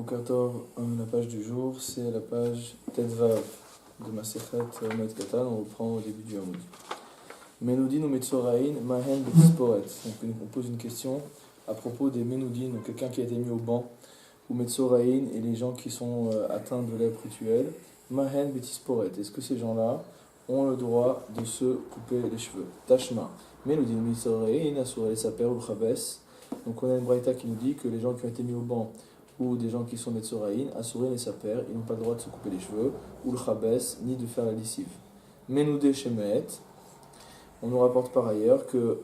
Bokertov, la page du jour, c'est la page Tetvav de Masechet Moed Katan. On reprend au début du Hamoud. Menoudin ou Metzoraïn, Mahen Betisporet. Donc on pose une question à propos des Menoudin, donc quelqu'un qui a été mis au banc, ou Metzoraïn et les gens qui sont atteints de lèpre rituelle. Mahen Betisporet. Est-ce que ces gens-là ont le droit de se couper les cheveux? Tashma. Menoudin Metzoraïn, Asura Saper ou Chabes. Donc on a une braïta qui nous dit que les gens qui ont été mis au banc ou des gens qui sont Metzoraïn, Asurin et Saper, ils n'ont pas le droit de se couper les cheveux, ou le Chabes, ni de faire la lessive. Menoudé Shemet, on nous rapporte par ailleurs que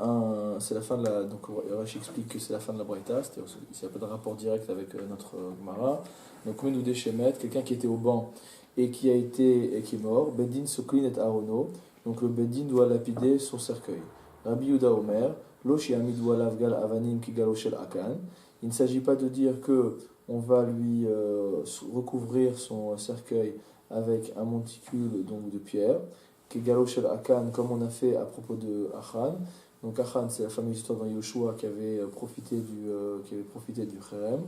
c'est la fin de la. Donc Rashi explique que c'est la fin de la braïta, c'est-à-dire qu'il n'y a pas de rapport direct avec notre Gemara. Donc Menoudé Shemet, quelqu'un qui était au banc et qui est mort, Bedin Soklin et Arono, donc le Bedin doit lapider son cercueil. Rabbi Yuda Omer, Loshi Amidou Alavgal Avanim Kigaloshel Akan. Il ne s'agit pas de dire que on va lui recouvrir son cercueil avec un monticule donc de pierre, Kigaloshel Akan, comme on a fait à propos de Achan. Donc Achan, c'est la fameuse histoire dans Yoshua qui avait profité du Cherem.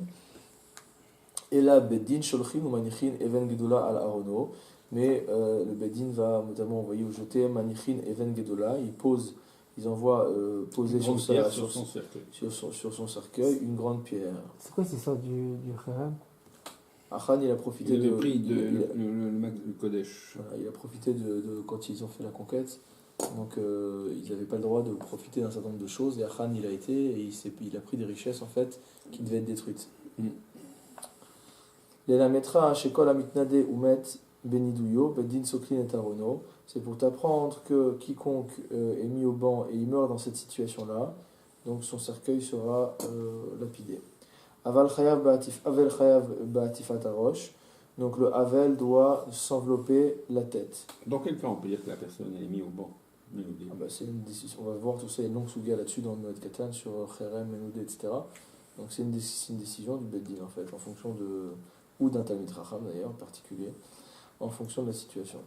Et là, Bedin Sholchin ou Manichin Even Gedola al Arono. Mais le Bedin va notamment envoyer ou jeter Manichin Even Gedola. Ils envoient poser sur son cercueil une grande pierre. C'est quoi c'est ça du Kherem? Achan, il a profité le Kodesh. Voilà, il a profité de quand ils ont fait la conquête. Donc ils n'avaient pas le droit de profiter d'un certain nombre de choses. Et Achan, il a été et il a pris des richesses en fait qui devaient être détruites. L'Ela Metra Shekol Amitnade Umet Benidouyo Bedin Soklin et Arono. C'est pour t'apprendre que quiconque est mis au banc et il meurt dans cette situation-là, donc son cercueil sera lapidé. Aval Chayav Ba'atifat Arosh, donc le Avel doit s'envelopper la tête. Dans quel cas on peut dire que la personne est mise au banc? C'est une décision. On va voir tout ça, il y a une longue souga là-dessus dans le Moed Katan sur Cherem, Menoudé, etc. Donc c'est une décision du Beddin en fait, en fonction de. Ou d'un Talmid Chacham d'ailleurs en particulier, en fonction de la situation.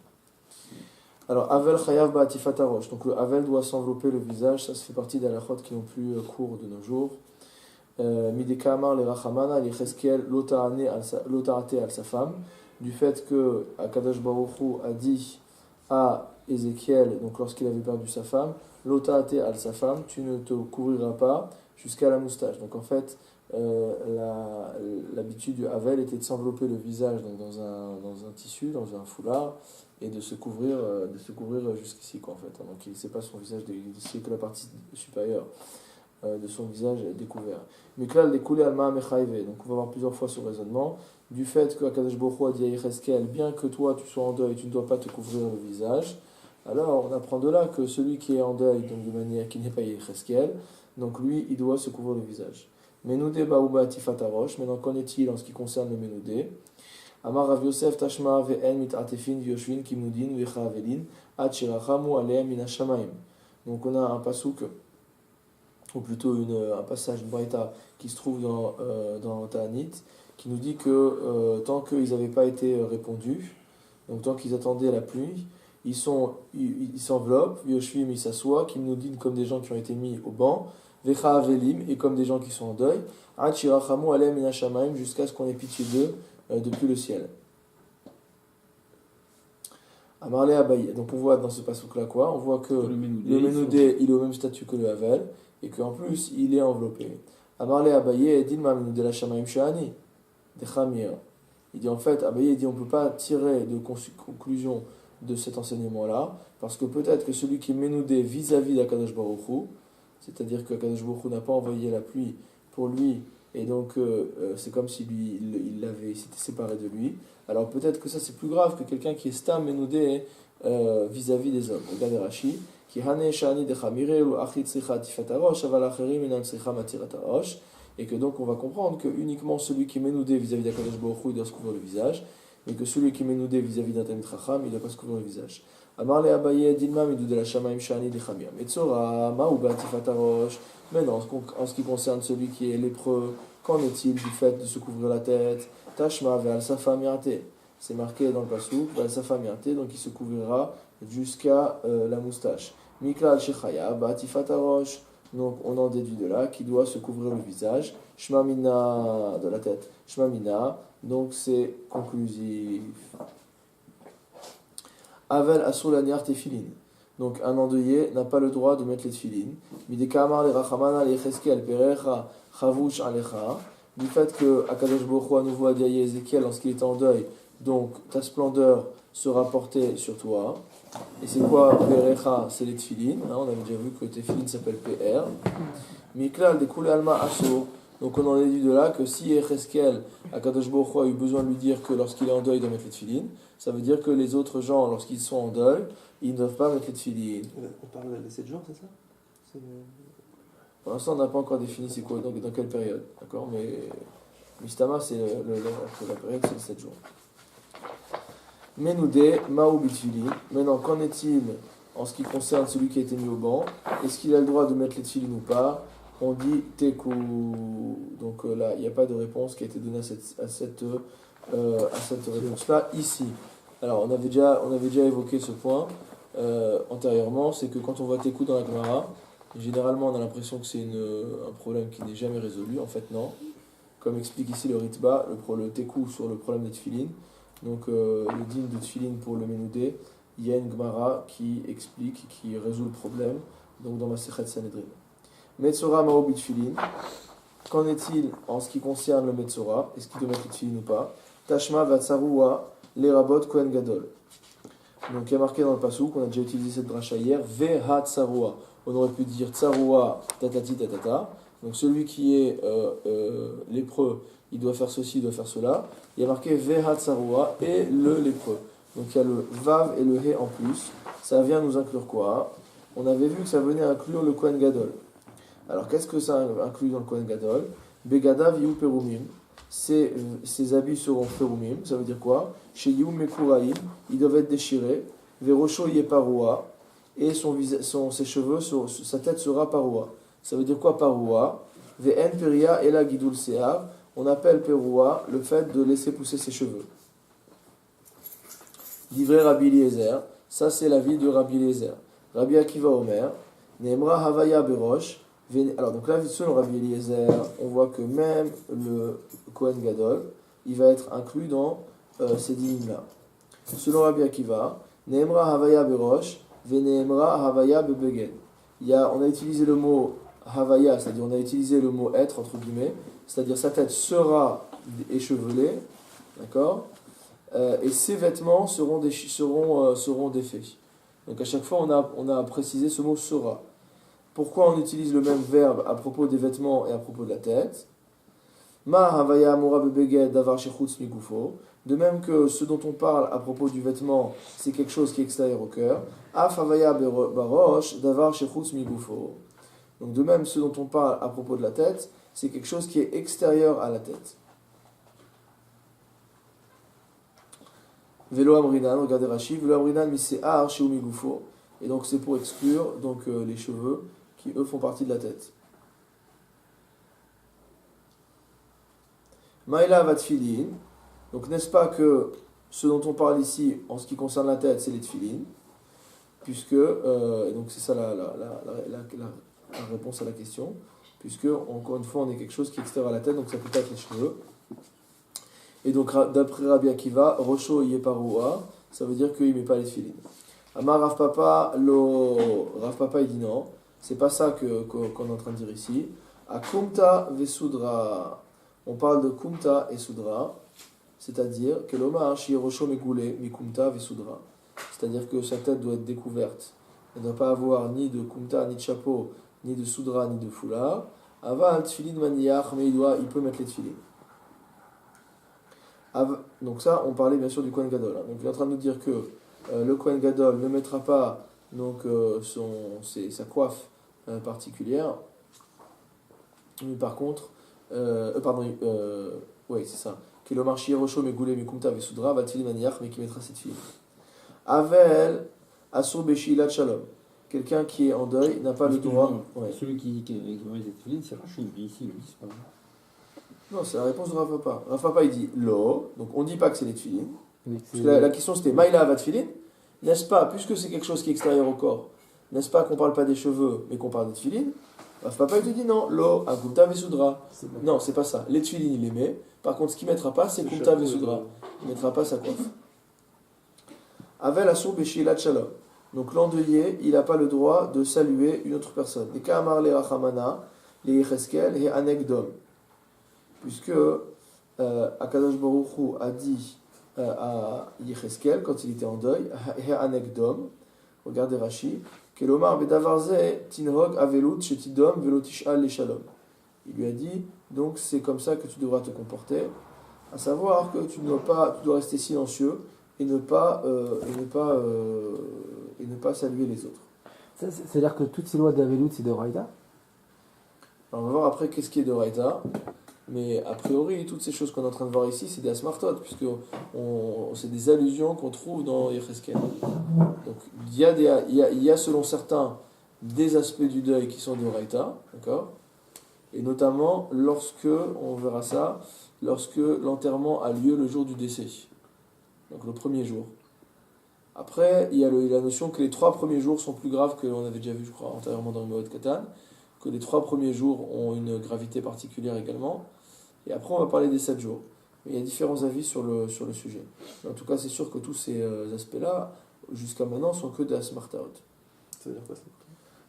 Alors, Avel Chayav Ba'atifat Arosh. Donc, le Avel doit s'envelopper le visage. Ça fait partie des halachot qui n'ont plus cours de nos jours. Mideka Amar le Rachamana, l'Echeskel, l'Otarate al sa femme. Du fait que Akadosh Baruch Hu a dit à Ézéchiel, donc lorsqu'il avait perdu sa femme, l'Otarate al sa femme, tu ne te couvriras pas jusqu'à la moustache. Donc, en fait, l'habitude du Avel était de s'envelopper le visage donc dans un tissu, dans un foulard, et de se couvrir jusqu'ici quoi en fait. Donc il ne sait pas son visage c'est que la partie supérieure de son visage est découvert. Miklal découlé alma mechaïve. Donc on va voir plusieurs fois ce raisonnement du fait que Akadosh Baruch Hu a dit à Yecheskel, bien que toi tu sois en deuil, tu ne dois pas te couvrir le visage. Alors on apprend de là que celui qui est en deuil, donc de manière qui n'est pas Yecheskel, donc lui il doit se couvrir le visage. Menoudé Baouba Tifatarosh. Maintenant qu'en est-il en ce qui concerne le Menoudé? Amar Rav Yosef Tashma ve'en mit'atefin v'yoshvin kimnudin ve'chavelin ad shirachamu alehem min hashamayim. Donc on a un pasuk, ou plutôt un passage, une braïta qui se trouve dans Ta'anit, qui nous dit que tant qu'ils n'avaient pas été répondus, donc tant qu'ils attendaient la pluie, ils s'enveloppent, v'yoshvim ils s'assoient, kimnudin comme des gens qui ont été mis au banc, ve'chavelim et comme des gens qui sont en deuil, ad shirachamu alehem min hashamayim jusqu'à ce qu'on ait pitié d'eux depuis le ciel. Amarle Abaye. Donc on voit dans ce passage-là quoi? On voit que le Menoudé il est au même statut que le Havel et qu'en plus il est enveloppé. Amarle Abaye dit ma Menoudé la Shamaim Shani de Khamir. Il dit en fait, Abaye dit on ne peut pas tirer de conclusion de cet enseignement-là parce que peut-être que celui qui est Menoudé vis-à-vis d'Akadosh Baruch Hu, c'est-à-dire que Akadosh Baruch Hu n'a pas envoyé la pluie pour lui. Et donc, c'est comme si lui, il s'était séparé de lui. Alors peut-être que ça c'est plus grave que quelqu'un qui est stam menoudé vis-à-vis des hommes. Regardez Rashi, qui hane shani de chamire ou achit tsicha tifatarosh aval acherim inan tsicha matiratarosh. Et que donc on va comprendre que uniquement celui qui est menoudé vis-à-vis d'Akadosh Baruch Hu il doit se couvrir le visage, mais que celui qui est menoudé vis-à-vis d'un Talmid Chacham il ne doit pas se couvrir le visage. Amar le Abaye dilma midou de la shamaim shani de chamir. Metzora ma ou batifatarosh. Maintenant, en ce qui concerne celui qui est lépreux, qu'en est-il du fait de se couvrir la tête? Tashma ve'al safa mi'ate. C'est marqué dans le pasuk, ve'al safa mi'ate, donc il se couvrira jusqu'à la moustache. Miklal shechaya ba'atifat arosh. Donc on en déduit de là qu'il doit se couvrir le visage. Shema mina de la tête. Shema mina, donc c'est conclusif. Avel asur laniar tefilin. Donc un endeuillé n'a pas le droit de mettre les tefilin. Midekamar le rachamana le cheskel perecha chavush alecha. Du fait que Akadosh Baruch Hu à nouveau a dit à Ézéchiel lorsqu'il était en deuil, donc ta splendeur sera portée sur toi. Et c'est quoi perecha? C'est les tefilin. On avait déjà vu que tefilin s'appelle PR. Miklal de kule alma asur. Donc on en déduit de là que si Ézéchiel, Akadosh Baruch Hu a eu besoin de lui dire que lorsqu'il est en deuil il doit mettre les tefilin, ça veut dire que les autres gens, lorsqu'ils sont en deuil, ils ne doivent pas mettre les tefilin. On parle des 7 jours, c'est ça? Pour l'instant, on n'a pas encore défini c'est quoi, donc dans quelle période. D'accord? Mais Mistama, c'est la période, c'est les 7 jours. Menoudé, Maou Bitfilin. Maintenant, qu'en est-il en ce qui concerne celui qui a été mis au banc? Est-ce qu'il a le droit de mettre les tefilin ou pas? On dit Tekou. Donc là, il n'y a pas de réponse qui a été donnée à cette réponse-là ici. Alors, on avait déjà évoqué ce point antérieurement, c'est que quand on voit Tekou dans la Gemara, généralement on a l'impression que c'est un problème qui n'est jamais résolu. En fait, non. Comme explique ici le Ritba, le Tekou sur le problème des Tfilin. Donc, le din de Tfilin pour le Menoudé, il y a une Gemara qui explique, qui résout le problème, donc dans Masechet Sanhedrin. Metzora Mao Bitfilin. Qu'en est-il en ce qui concerne le Metzora? Est-ce qu'il doit mettre le Tfilin ou pas? Tashma Vatsaroua, les rabot Kohen Gadol. Donc il y a marqué dans le Passouk, on a déjà utilisé cette dracha hier, Veha Tsaroua. On aurait pu dire Tsaroua tatati tatata. Donc celui qui est lépreux, il doit faire ceci, il doit faire cela. Il y a marqué Veha Tsaroua et le lépreux. Donc il y a le Vav et le He en plus. Ça vient nous inclure quoi? On avait vu que ça venait inclure le Kohen Gadol. Alors qu'est-ce que ça inclut dans le Kohen Gadol? Begadav Yu Perumim. Ses habits seront Perumim. Ça veut dire quoi? Chez Yu Mekuraim, ils doivent être déchirés. Verosho Yeparoua. Et ses cheveux, sa tête sera Paroua. Ça veut dire quoi Paroua? Ve'en Peria Ela Gidul Sear. On appelle Peroua le fait de laisser pousser ses cheveux. Divrei Rabbi Eliezer. Ça c'est la vie de Rabbi Eliezer. Rabbi Akiva Omer. Neemra Havaya Berosh. Alors donc là, selon Rabbi Eliezer, on voit que même le Kohen Gadol, il va être inclus dans ces dîmes-là. Selon Rabbi Akiva, Neemra Havaya Berosh, Veneemra Havaya Bebeged. On a utilisé le mot Havaya, c'est-à-dire on a utilisé le mot être, entre guillemets, c'est-à-dire sa tête sera échevelée, d'accord, et ses vêtements seront défaits. Donc à chaque fois, on a précisé ce mot sera. Pourquoi on utilise le même verbe à propos des vêtements et à propos de la tête? Ma havaya amura bebeged davar shechutz migufo. De même que ce dont on parle à propos du vêtement, c'est quelque chose qui est extérieur au cœur. Af havaya barosh davar shechutz migufo. Donc de même, ce dont on parle à propos de la tête, c'est quelque chose qui est extérieur à la tête. Velo amrinan, regardez Rashi, velo amrinan mise'ar sheu migufo. Et donc c'est pour exclure donc les cheveux qui eux font partie de la tête. Maïla va tfilin. Donc n'est-ce pas que ce dont on parle ici en ce qui concerne la tête, c'est les tfilin, puisque donc c'est ça la réponse à la question, puisque encore une fois on est quelque chose qui est extérieur à la tête, donc ça peut pas être les cheveux. Et donc d'après Rabbi Akiva, Rosho Yeparoua, ça veut dire qu'il ne met pas les tfilin. Amar Rav Papa, Rav Papa il dit non, c'est pas ça qu'on est en train de dire ici. A Kumta Vesudra, on parle de Kumta et Sudra, c'est-à-dire que l'Omar Shirosho Megule Mikumta Vesudra, c'est-à-dire que sa tête doit être découverte. Elle ne doit pas avoir ni de Kumta, ni de chapeau, ni de Sudra, ni de foulard. Aval Tfilin Maniach, mais il peut mettre les Tfilin. Donc ça, on parlait bien sûr du Kohen Gadol. Donc il est en train de nous dire que le Kohen Gadol ne mettra pas donc, sa coiffe particulière, mais par contre, oui c'est ça, que le marchi Rocho Megoulé Mikumta Vesudra va tfilin maniach, mais qui mettra cette fille. Avel Asur Beshilat Shalom, quelqu'un qui est en deuil n'a pas le droit. Ouais. Celui qui met les tefilin, c'est Rachid, il dit ici, lui, c'est pas vrai. Non, c'est la réponse de Rav Papa. Rav Papa il dit lo, donc on ne dit pas que c'est les tfilin. Parce que la question c'était Maïla Avat Tfilin, n'est-ce pas, puisque c'est quelque chose qui est extérieur au corps, n'est-ce pas qu'on ne parle pas des cheveux, mais qu'on parle des tfilin? Rav Papa il te dit non, lo, akumta vesudra. C'est bon. Non, c'est pas ça. Les tefilines, il les met. Par contre, ce qu'il ne mettra pas, c'est Le kumta chapeau, vesudra. Il ne mettra pas sa coiffe. Avel asur beshilat shalom. Donc l'endeuillé, il n'a pas le droit de saluer une autre personne. Les kamar le rachamana, les yecheskel et anekdom. Puisque Akadosh Baruch Hu a dit à Yecheskel, quand il était en deuil, he anekdom, regardez Rashi, kelomar bedavarze tinhog avelut shetidom velo tish'al le shalom. Il lui a dit, donc c'est comme ça que tu devras te comporter, à savoir que tu dois rester silencieux et ne pas saluer les autres. C'est-à-dire que toutes ces lois d'Avelut, c'est de Raïda. Alors on va voir après qu'est-ce qui est de Raïta, mais a priori, toutes ces choses qu'on est en train de voir ici, c'est des asmartot, puisque c'est des allusions qu'on trouve dans Yecheskel. Donc il y a selon certains des aspects du deuil qui sont de Raïta, d'accord? Et notamment lorsque, on verra ça, lorsque l'enterrement a lieu le jour du décès, donc le premier jour. Après, il y a la notion que les 3 premiers jours sont plus graves que l'on avait déjà vu, je crois, antérieurement dans le Moed Katan, que les 3 premiers jours ont une gravité particulière également. Et après, on va parler des 7 jours. Mais il y a différents avis sur le sujet. Mais en tout cas, c'est sûr que tous ces aspects-là, jusqu'à maintenant, sont que des asmartaot. Ça veut dire quoi ça?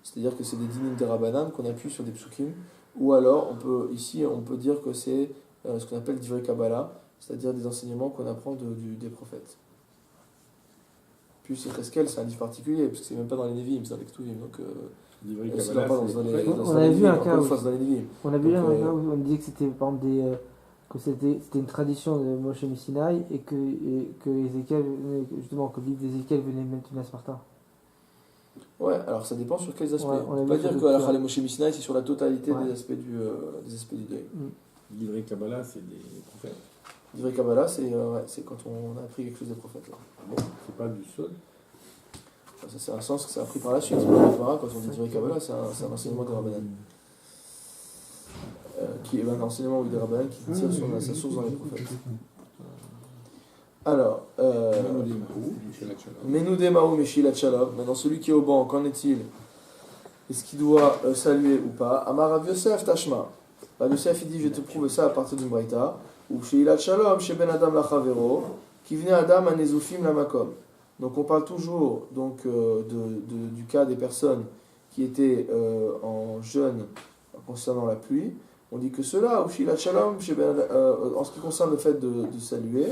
C'est-à-dire que c'est des dinim de Rabbanan qu'on appuie sur des psukim, ou alors on peut dire que c'est ce qu'on appelle divrei Kabbalah, c'est-à-dire des enseignements qu'on apprend des prophètes. Puis Yecheskel, c'est un livre particulier, parce que c'est même pas dans les Nevi'im, c'est dans les Ktuvim, donc Divrei c'est Kabbalah, pas dans les On avait vu un cas où- dans les Nevi'im. On a vu là Donc, un cas où on disait que c'était par exemple que c'était une tradition de Moshe Messinaï et que Ézéchiel, justement, que le livre d'Ézéchiel venait mettre une asparta. Ouais, alors ça dépend sur quels aspects. Ouais, On on a peut pas vu dire sur que le la cas. Khalem Moshe Mishnah, c'est sur la totalité Ouais. des aspects du deuil. Divrei Kabbalah, c'est des prophètes. Divrei Kabbalah, c'est quand on a appris quelque chose des prophètes. Là. Bon, c'est pas du sol. Enfin, ça, c'est un sens que ça a appris par la suite. Quand on dit Divrei Kabbalah, c'est un enseignement des Rabbanan. Qui est un enseignement des Rabbanan qui tire sa source dans les prophètes. Alors, Menoudé Mahou Meshilat Shalom. Maintenant, celui qui est au banc, qu'en est-il? Est-ce qu'il doit saluer ou pas? Amar Rav Yosef Tashma. Rav Yosef, il dit, je vais te prouver ça à partir d'une braïta. Ou Sheilat Shalom, chez Ben Adam Lachavero, qui venait Adam à Nezufim Lamakom. Donc, on parle toujours du cas des personnes qui étaient en jeûne concernant la pluie. On dit que cela, ou Sheilat Shalom, chez Ben Adam, en ce qui concerne le fait de saluer,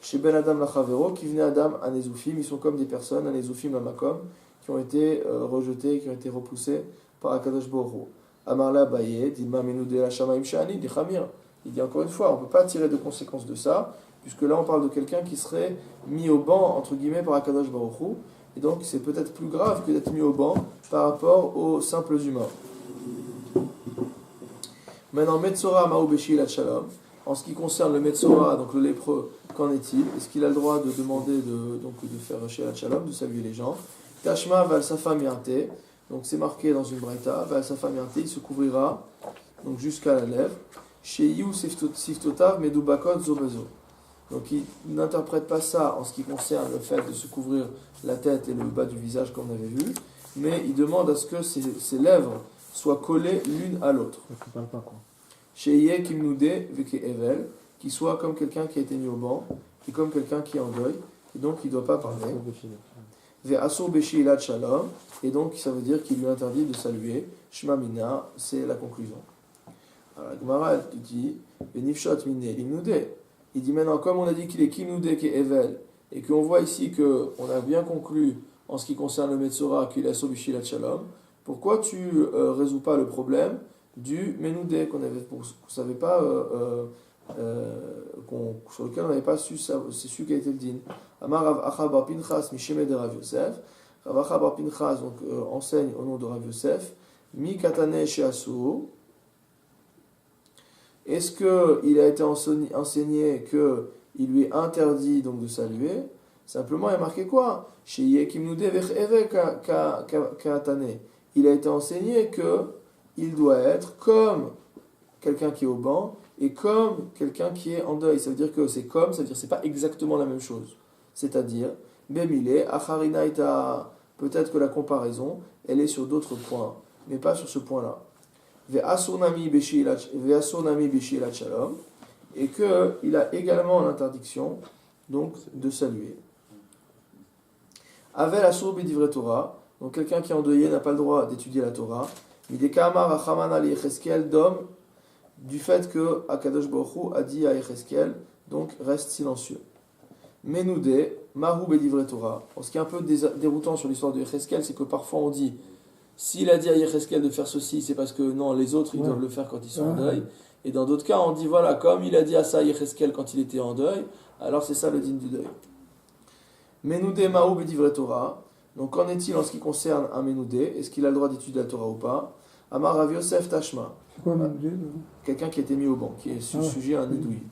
chez Ben Adam Lachavero, qui venait Adam à Nezufim, ils sont comme des personnes à Nezufim Lamakom, qui ont été rejetés, qui ont été repoussés par Akadosh Baruch Hu. Amarla Baye, dit Mamenude la Shamaim Shani, dit Khamir. Il dit encore une fois, on ne peut pas tirer de conséquences de ça, puisque là on parle de quelqu'un qui serait mis au banc, entre guillemets, par Akadosh Baruch Hu, et donc c'est peut-être plus grave que d'être mis au banc par rapport aux simples humains. Maintenant, Metzora Ma'u Beshilat Shalom. En ce qui concerne le Metzora, donc le lépreux, qu'en est-il? Est-ce qu'il a le droit de demander de faire Shilat Shalom, de saluer les gens? Tashma Val Safa Miante, donc c'est marqué dans une braïta, Val Safa Miante, il se couvrira donc jusqu'à la lèvre. Chez Yu Siftotav Medubakot Zobezo. Donc il n'interprète pas ça en ce qui concerne le fait de se couvrir la tête et le bas du visage comme on avait vu, mais il demande à ce que ses lèvres soient collées l'une à l'autre. Donc on parle pas quoi. Chez Yeh Kimnoude Veke Evel, qui soit comme quelqu'un qui a été mis au banc et comme quelqu'un qui est en deuil, et donc il ne doit pas parler. Ve Asur Beshilat Shalom, et donc ça veut dire qu'il lui interdit de saluer. Shma Mina, c'est la conclusion. Alors la Gemara, elle dit Benifshot Mine Limnoude. Il dit maintenant, comme on a dit qu'il est Kimnoude Ke Evel, et qu'on voit ici qu'on a bien conclu en ce qui concerne le Metzora qu'il est Asur Beshilat Shalom, pourquoi tu résous pas le problème du Menoudé qu'on savait pas, sur lequel on n'avait pas su, c'est su quel était le din. Amar Rav Acha bar Pinchas Misheme de Rav Yosef. Rav Acha bar Pinchas donc enseigne au nom de Rav Yosef. Mi katane she'asur. Est-ce qu'il a été enseigné qu'il lui est interdit donc de saluer? Simplement il y a marqué quoi? Chez Yekimnoude vech eve katane. Il a été enseigné que il doit être comme quelqu'un qui est au banc et comme quelqu'un qui est en deuil. Ça veut dire que c'est comme, ça veut dire que c'est pas exactement la même chose. C'est-à-dire, Bemile, Acharinaita, peut-être que la comparaison, elle est sur d'autres points. mais pas sur ce point-là. Ve'asur nami b'shilat shalom, et qu'il a également l'interdiction donc de saluer. Avel asur b'divrei Torah, donc quelqu'un qui est endeuillé n'a pas le droit d'étudier la Torah. Mideka amar Rachaman ali Yecheskel d'homme, du fait que Akadosh Baruch Hu a dit à Yecheskel, donc reste silencieux. Menoudé, Mahu b'divrei Torah. Ce qui est un peu déroutant sur l'histoire de Yecheskel, c'est que parfois on dit, s'il a dit à Yecheskel de faire ceci, c'est parce que non, les autres ils doivent le faire quand ils sont en deuil. Et dans d'autres cas, on dit voilà, comme il a dit à ça Yecheskel quand il était en deuil, alors c'est ça le din du deuil. Menoudé, Mahu b'divrei Torah. Donc qu'en est-il en ce qui concerne un Menoudé? Est-ce qu'il a le droit d'étudier la Torah ou pas? Amar Rav Yosef Tashma. C'est quoi Menoudé? Quelqu'un qui a été mis au banc, qui est sujet à un nidouille.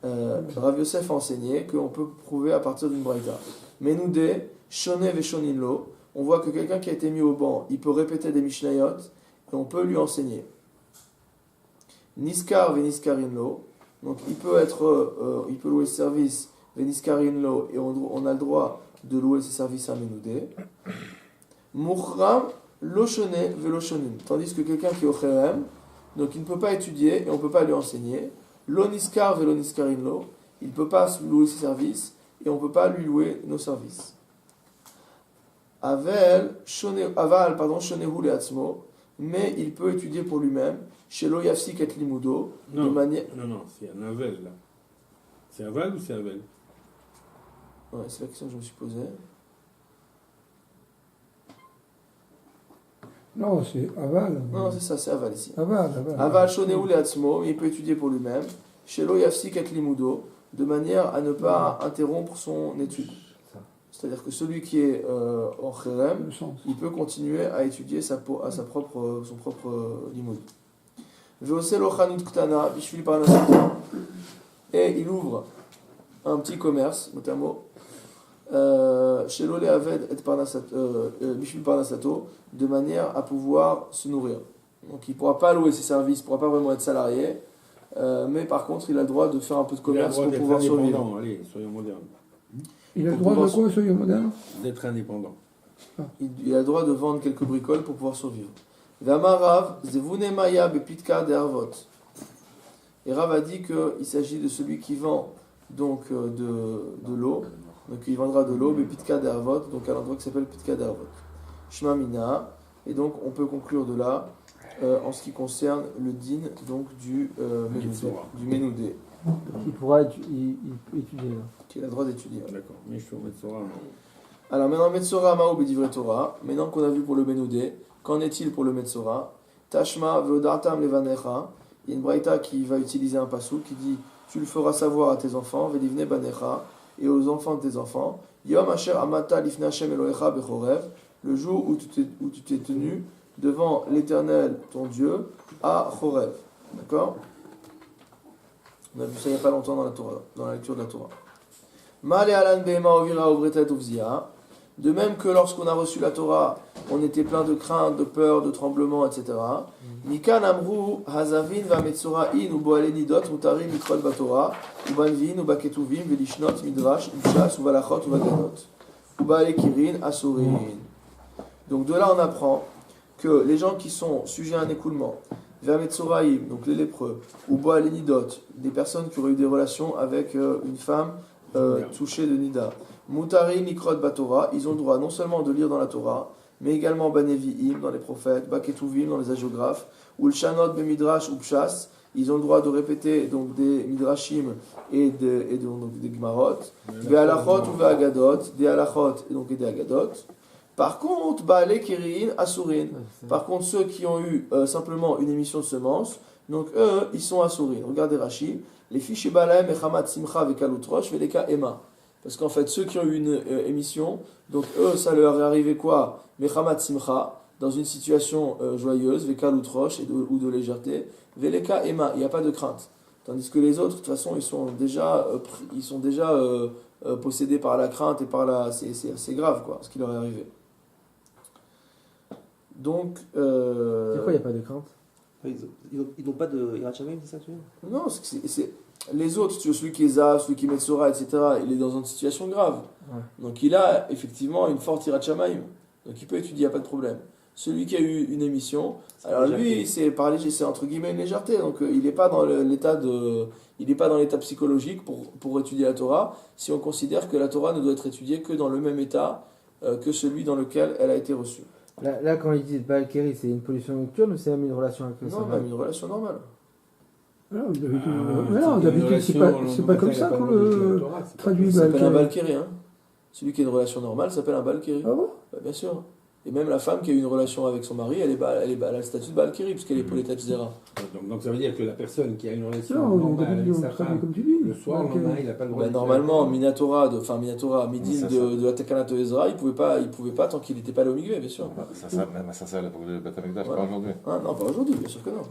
Rav Yosef a enseigné qu'on peut prouver à partir d'une braïta. Menoudé, Shone Veshoninlo. On voit que quelqu'un qui a été mis au banc, il peut répéter des Mishnayot et on peut lui enseigner. Niskar Veniskarinlo. Donc il peut louer ce service Veniskarinlo et on a le droit de louer ses services à Menoudé. Mukhram Loshone Veloshonin. Tandis que quelqu'un qui est au Kherem, donc il ne peut pas étudier et on ne peut pas lui enseigner. Loniskar Veloniskarinlo. Il ne peut pas louer ses services et on ne peut pas lui louer nos services. Aval, Shonehu Leatzmo. Mais il peut étudier pour lui-même. Shelo Yafsik et Limudo. Non, de manière... non, c'est un avel là. C'est aval ou c'est avel? Ouais, c'est la question que je me suis posée. Non, c'est aval. Non, c'est ça, c'est Aval ici. Aval. Aval Shonehu Leatzmo, il peut étudier pour lui-même. Shelo Yafsik et Limudo, de manière à ne pas interrompre son étude. C'est-à-dire que celui qui est en Kherem, il peut continuer à étudier son propre limoud. Et il ouvre un petit commerce, notamment chez l'Olé Aved et Bishvil Parnasato, de manière à pouvoir se nourrir. Donc il ne pourra pas louer ses services, il ne pourra pas vraiment être salarié, mais par contre il a le droit de faire un peu de commerce pour pouvoir survivre. Allez, soyons modernes. Il a le droit de quoi, soyons modernes? D'être indépendant. Il a le droit de vendre quelques bricoles pour pouvoir survivre. Vamarav, Zevunemaya Bepitka de Harvot. Et Rav a dit qu'il s'agit de celui qui vend donc de l'eau. Donc il vendra de l'eau, Bepitka de Harvot, donc à l'endroit qui s'appelle Pitka de Harvot. Shmamina. Et donc on peut conclure de là en ce qui concerne le din donc du Menoudé. Il pourra étudier. Qui a le droit d'étudier. D'accord, mais je suis au Metzora, non. Alors maintenant, Metzora Mao Bedivrei Torah. Maintenant qu'on a vu pour le Menoudé, qu'en est-il pour le Metzora? Tashma Veodartam Levanecha. Il y a une braïta qui va utiliser un passou qui dit tu le feras savoir à tes enfants, Velivne Banecha, et aux enfants de tes enfants. Yom Asher Amata Lifne Hashem Elohecha Bechorev. Le jour où tu t'es tenu devant l'Éternel, ton Dieu, à Chorev. D'accord? On a vu ça il n'y a pas longtemps dans la Torah, dans la lecture de la Torah. De même que lorsqu'on a reçu la Torah, on était plein de crainte, de peur, de tremblement, etc. Mikan amru hazavin va metzora in uboale nidot mutarim mikrot batora ubanvin ubaketuvim velishnot midrash ubshas uvalachot uvaganot ubaale kirin asurin. Donc de là on apprend que les gens qui sont sujets à un écoulement, Vermetzoraïm, donc les lépreux, ou Boal Nidot, des personnes qui auraient eu des relations avec une femme touchée de Nida. Moutari Nikrot Batora, ils ont le droit non seulement de lire dans la Torah, mais également Banevi'im dans les prophètes, Baketuvim dans les hagiographes, ou le Shanot Bemidrash ou Pshas, ils ont le droit de répéter donc des Midrashim et des Gmarot, Ve'alachot ou Ve'agadot, des Alachot et des Agadot. Par contre, Baale Kirin Asurin. Par contre, ceux qui ont eu simplement une émission de semences, donc eux, ils sont Asurin. Regardez Rashi. Les fiches Balaem et Hamad Simcha avec Alutrosh, Veleka Emma. Parce qu'en fait, ceux qui ont eu une émission, donc eux, ça leur est arrivé quoi? Mechamat Simcha, dans une situation joyeuse, Veka Alutrosh ou de légèreté. Veleka Emma, il n'y a pas de crainte. Tandis que les autres, de toute façon, ils sont déjà possédés par la crainte et par la. C'est grave, quoi, ce qui leur est arrivé. Donc. C'est quoi, il n'y a pas de crainte? Ils n'ont pas de Hirat Shamayim, c'est ça que tu veux dire? Non, les autres, celui qui est Zav, celui qui est Metzora, etc., il est dans une situation grave. Ouais. Donc il a effectivement une forte Hirat Shamayim. Donc il peut étudier, il n'y a pas de problème. celui qui a eu une émission. C'est Alors légèreté. lui, c'est entre guillemets une légèreté, donc il n'est pas dans il n'est pas dans l'état psychologique pour étudier la Torah, si on considère que la Torah ne doit être étudiée que dans le même état que celui dans lequel elle a été reçue. Là, quand ils disent Baal Keri, c'est une pollution nocturne ou c'est même une relation avec le Non, Shabbat? même une relation normale. Non, d'habitude, Ah, mais non, c'est d'habitude, une c'est relation, pas comme il y a ça pas qu'on de logique à la le Torah, c'est pas traduit. Ça s'appelle un Baal Balkiri, hein. Celui qui a une relation normale s'appelle un Balkiri. Ah bon? Bah, bien sûr. Et même la femme qui a eu une relation avec son mari, elle a le statut de Balkiri, puisqu'elle est Poletat Zera. Donc ça veut dire que la personne qui a une relation Non, normale avec d'habitude, sa on traduit femme, comme tu dis. le soir, le Ok. lendemain, il n'a pas le droit Bah, de normalement, Minatora, Midin Ça, de la Takana Ezra, il pouvait pas tant qu'il n'était pas allé au Migvé, bien sûr. Ça, c'est pour le Beth Amikdash, Voilà. pas aujourd'hui. Ah, non, pas aujourd'hui, bien sûr que non.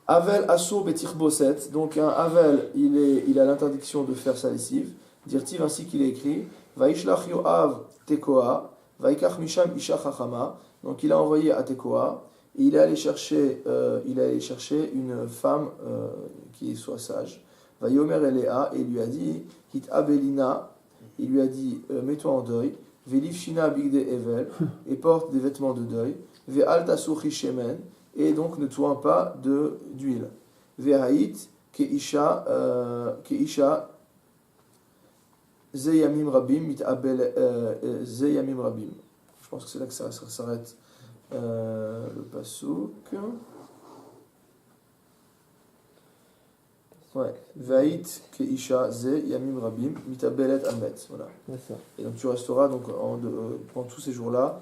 Avel Assour Betir Boset, donc un Avel, il a l'interdiction de faire sa lessive. Dirtiv ainsi qu'il est écrit Vaishlach Yoav Tekoa, Vaikach Misham Isha Chachama. Donc il a envoyé à Tekoa et il est allé chercher une femme qui soit sage. Vayomer Elea, et il lui a dit Hit Abelina, il lui a dit mets-toi en deuil. Veliv Shina Bigde Evel, et porte des vêtements de deuil. Ve'al Tasur Shemen, et donc ne tourne pas d'huile. Ve'haït keisha zeyamim rabim mit'abel zeyamim rabim. Je pense que c'est là que ça s'arrête le pasouk. Ouais. Ve'haït keisha zeyamim rabim mit'abelet amet. Voilà. C'est ça. Et donc tu resteras donc pendant tous ces jours-là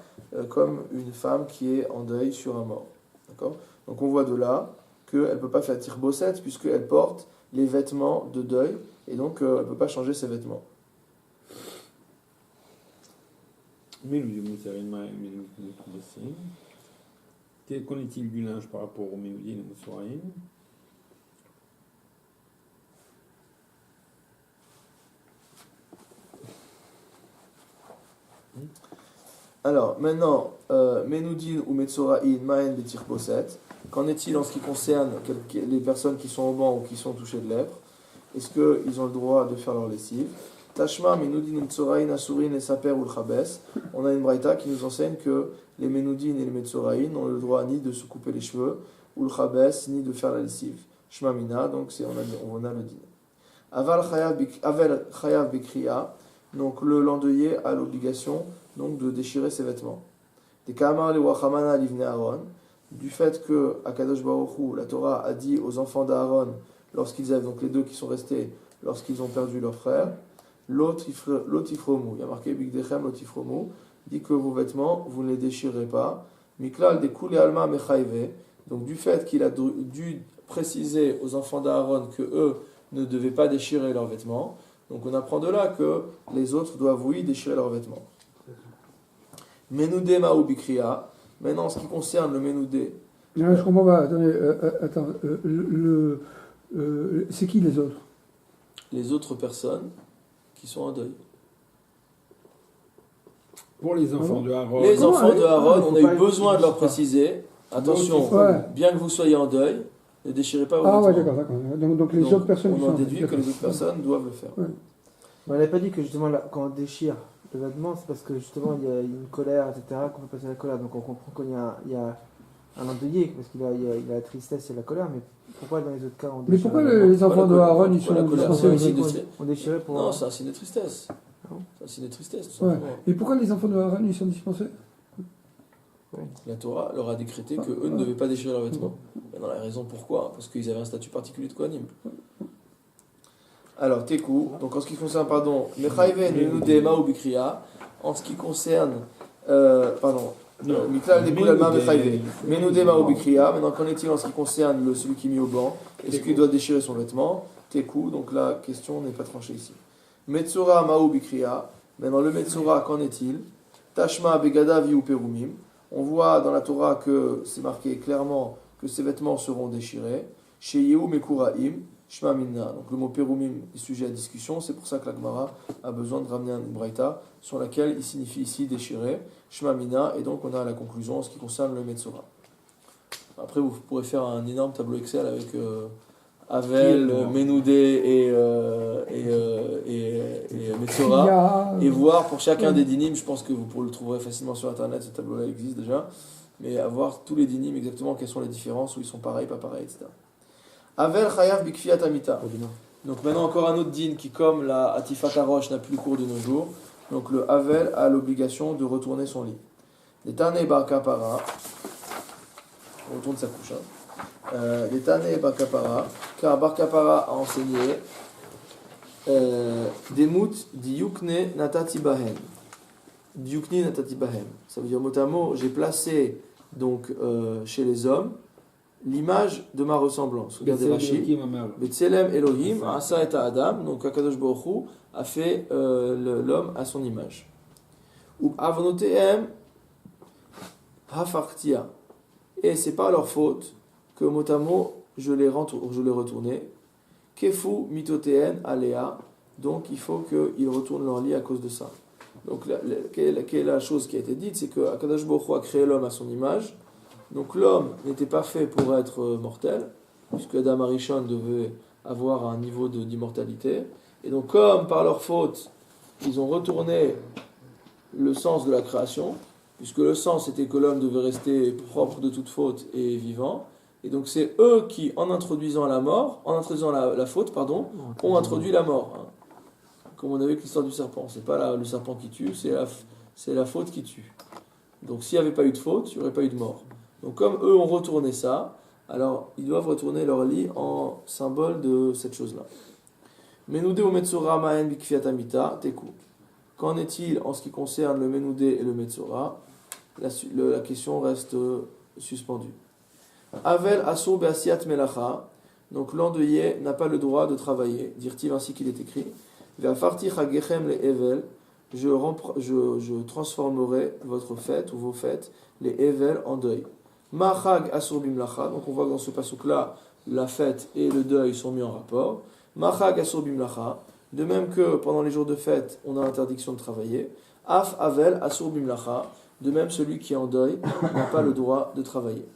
comme une femme qui est en deuil sur un mort. D'accord ? Donc on voit de là qu'elle ne peut pas faire tirbosset puisqu'elle porte les vêtements de deuil et donc elle ne peut pas changer ses vêtements. Qu'en est-il du linge par rapport au Ménoudin et Moussoraïm? Alors maintenant, Ménoudin ou Metzoraïn, Mahen Betir Posset, qu'en est-il en ce qui concerne les personnes qui sont au banc ou qui sont touchées de lèpre? Est-ce qu'ils ont le droit de faire leur lessive? Tashma, Ménoudin ou Metzoraïn, Asurin et Saper ou le Chabes. On a une braïta qui nous enseigne que les Ménoudin et les Metzoraïn n'ont le droit ni de se couper les cheveux, ou le Chabes, ni de faire la lessive. Shma Mina, donc on a le din. Aval Chayav Bekriya, donc le l'endeuillé a l'obligation donc de déchirer ses vêtements. Des Kamar le Wachamana livne Aaron, du fait que Akadosh Baruch Hu, la Torah a dit aux enfants d'Aaron, lorsqu'ils avaient, donc les deux qui sont restés, lorsqu'ils ont perdu leur frère, l'otifromu, il y a marqué Bigdechem l'otifromu, dit que vos vêtements, vous ne les déchirerez pas. Miklal de Kule Alma Mechaive, donc du fait qu'il a dû préciser aux enfants d'Aaron que eux ne devaient pas déchirer leurs vêtements, donc on apprend de là que les autres doivent, oui, déchirer leurs vêtements. Menoudé Maou Bikria. Maintenant, en ce qui concerne le Menoudé. Non, je comprends pas. Attendez, attends. C'est qui les autres? Les autres personnes qui sont en deuil. Pour les enfants de Aaron. Les Comment, enfants de Aaron, on a eu faut pas besoin de leur pas. préciser. Attention, Ouais. bien que vous soyez en deuil, ne déchirez pas vos Ah ouais, vêtements. d'accord. Donc les Donc, autres personnes qui on sont en déduit que d'accord. les autres personnes doivent le faire. Ouais. Mais on n'avait pas dit que justement, là, quand on déchire le vêtement, c'est parce que justement, il y a une colère, etc., qu'on peut passer à la colère. Donc on comprend qu'il y a un endeuillé, parce qu'il a la tristesse et la colère, mais pourquoi dans les autres cas on Mais déchire pourquoi le vêtement? les enfants de Aaron, ils sont la colère, dispensés c'est aussi? aussi On déchirait pour... Non, c'est un signe de tristesse. Non. C'est un signe de tristesse, tout Ouais. simplement. Et pourquoi les enfants de Aaron, ils sont dispensés? La Torah leur a décrété qu'eux ne devaient pas déchirer leurs vêtements. Maintenant, la raison pourquoi, parce qu'ils avaient un statut particulier de Kohanim. Alors, Tekou, donc en ce qui concerne, Mechaive Nenoudé Maou Bikria, en ce qui concerne, Miklal de Koulalma Mechaive, Menoudé Maou Bikria, maintenant qu'en est-il en ce qui concerne celui qui est mis au banc? Est-ce qu'il doit déchirer son vêtement? Tekou, donc la question n'est pas tranchée ici. Metzora Maou Bikria, maintenant le Metzora, qu'en est-il? Tashma Begada Viu Perumim. On voit dans la Torah que c'est marqué clairement que ces vêtements seront déchirés. Chez Yehu Mekuraim, Shma Minna. Donc le mot Perumim est sujet à discussion, c'est pour ça que la Gemara a besoin de ramener une braïta sur laquelle il signifie ici déchirer, Shma Minna, et donc on a la conclusion en ce qui concerne le Metzora. Après, vous pourrez faire un énorme tableau Excel Avel, Qui est mort. Ménoudé et Metzora. Et voir pour chacun des dynimes, je pense que vous le trouverez facilement sur internet, ce tableau-là existe déjà, mais à voir tous les dynimes exactement quelles sont les différences, où ils sont pareils, pas pareils, etc. Avel Chayav Bikfiat Amita. Donc maintenant encore un autre din qui, comme la Atifat Arosh n'a plus cours de nos jours, donc le Avel a l'obligation de retourner son lit. Les Tane Bar Kapara, on retourne sa couche. Les Tane Bar Kapara, car Bar Kapara a enseigné Demut Diyukne Natati Bahem. Diyukni Natati Bahem. Ça veut dire mot à mot, j'ai placé donc chez les hommes l'image de ma ressemblance. Regardez Rashi. Betselem Elohim, Asa et Adam, donc Akadosh Baruch Hu a fait l'homme à son image. Ou Avonotehem Hafartia. Et c'est pas leur faute que mot à mot je l'ai retourné. Kefu Mitoteen Alea. Donc il faut qu'ils retournent leur lit à cause de ça. Donc quelle est la chose qui a été dite, c'est que Akadosh Baruch Hu a créé l'homme à son image. Donc l'homme n'était pas fait pour être mortel, puisque Adam Arishon devait avoir un niveau d'immortalité. Et donc comme par leur faute, ils ont retourné le sens de la création, puisque le sens était que l'homme devait rester propre de toute faute et vivant. Et donc c'est eux qui, en introduisant la faute, ont introduit la mort. Comme on a vu avec l'histoire du serpent. C'est pas le serpent qui tue, c'est la faute qui tue. Donc s'il n'y avait pas eu de faute, il n'y aurait pas eu de mort. Donc comme eux ont retourné ça, alors ils doivent retourner leur lit en symbole de cette chose-là. Menoudé ou Metzora Ma'en Bikfiat Amita, Teku. Qu'en est-il en ce qui concerne le Menoudé et le Metzora? La question reste suspendue. Avel Asur Beasiat Melacha. Donc l'endeuillé n'a pas le droit de travailler. Dire-t-il ainsi qu'il est écrit. Ve'afarti Chagechem le Evel. Je transformerai votre fête ou vos fêtes, les Evel, en deuil. Machag Asur Bimlacha. Donc on voit que dans ce passouk-là, la fête et le deuil sont mis en rapport. Machag Asur Bimlacha. De même que pendant les jours de fête, on a l'interdiction de travailler. Af Avel Asur Bimlacha. De même, celui qui est en deuil n'a pas le droit de travailler.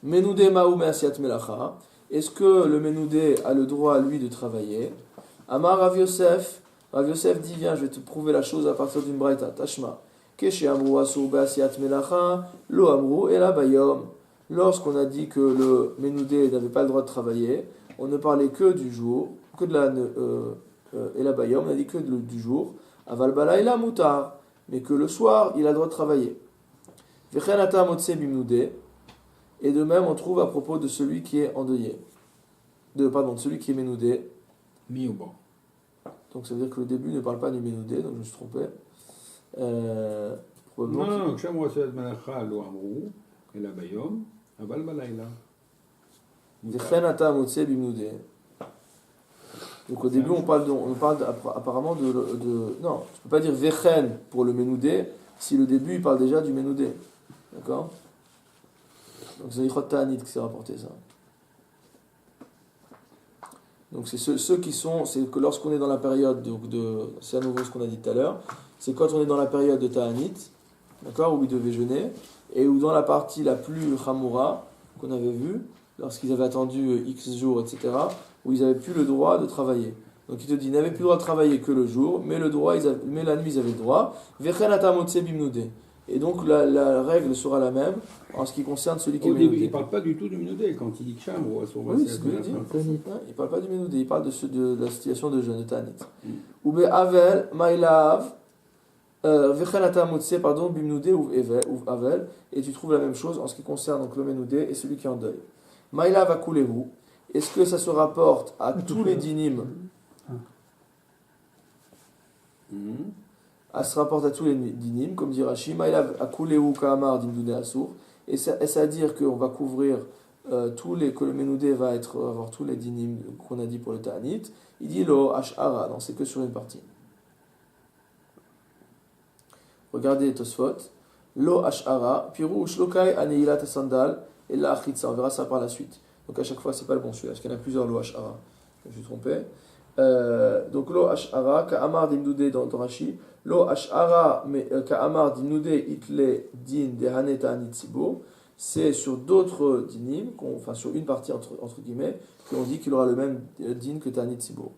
Menoudé Maou Measiat Melacha. Est-ce que le Menoudé a le droit, lui, de travailler? Amar Rav Yosef. Rav Yosef dit, viens, je vais te prouver la chose à partir d'une braïta. Tashma. Keshe Amrou Asur Beasiat Melacha. Lo Amrou Ela Bayom. Lorsqu'on a dit que le Menoudé n'avait pas le droit de travailler, on ne parlait que du jour, que de la Ela Bayom, on a dit que du jour. Aval Balayla Mutar. Mais que le soir, il a le droit de travailler. Vechenata Motse Bimnoudé. Et de même, on trouve à propos de celui qui est endeuillé. De celui qui est Menoudé. Mis au banc. Donc ça veut dire que le début ne parle pas du Menoudé, donc je me suis trompé. Non, Kshem Roset Melacha Lo Amrou, Ela Bayom, Aval Balayla. Vechenata Motse Bimnoudé. Donc au début, on parle apparemment de... Non, je ne peux pas dire Vechen pour le Menoudé, si le début, il parle déjà du Menoudé. D'accord? Donc c'est Yichot Ta'anit qui s'est rapporté ça. Donc c'est ceux qui sont... C'est que lorsqu'on est dans la période c'est à nouveau ce qu'on a dit tout à l'heure, c'est quand on est dans la période de Ta'anit, d'accord, où ils devaient jeûner, et où dans la partie la plus Chamoura, qu'on avait vue, lorsqu'ils avaient attendu X jours, etc., où ils n'avaient plus le droit de travailler. Donc il te dit, ils n'avaient plus le droit de travailler que le jour, mais la nuit ils avaient le droit. Et donc la règle sera la même en ce qui concerne celui qui est Menoudé. Il ne parle pas du tout du Menoudé quand il dit Kshem ou Asur Oui, c'est ce que je dis. Il ne parle pas du Menoudé, il parle de la situation de jeûne, de Tanit. Ou Avel, Maïlav, Vechanata Motse, Bimnoudé ou Avel, et tu trouves la même chose en ce qui concerne donc le Menoudé et celui qui est en deuil. Maïlav Akulehu. Est-ce que ça se rapporte à tous les dynimes? Ça se rapporte à tous les dynimes, comme dit Rashi, Maïlav Akuleu Kaamar Dimdoudé Asur. Est-ce à dire qu'on va couvrir que le Menoudé va avoir tous les dynimes qu'on a dit pour le Ta'anit? Il dit Lo Ash'ara, non, c'est que sur une partie. Regardez Tosfot. Lo Ash'ara, Piru Shlokai Aneilat Sandal, et la Achitsa, on verra ça par la suite. Donc à chaque fois, c'est pas le bon celui-là, parce qu'il y en a plusieurs Lo Ash'ara. Je me suis trompé. Donc Lo Ash'ara, Ka'amar Dimdoudé dans Rashi. Lo Ash'ara, Ka'amar Dimdoudé Itle Din Dehane Ta'anit Sibur. c'est sur d'autres dinim, enfin sur une partie entre guillemets, qu'on dit qu'il aura le même din que Ta'anit Tzibur.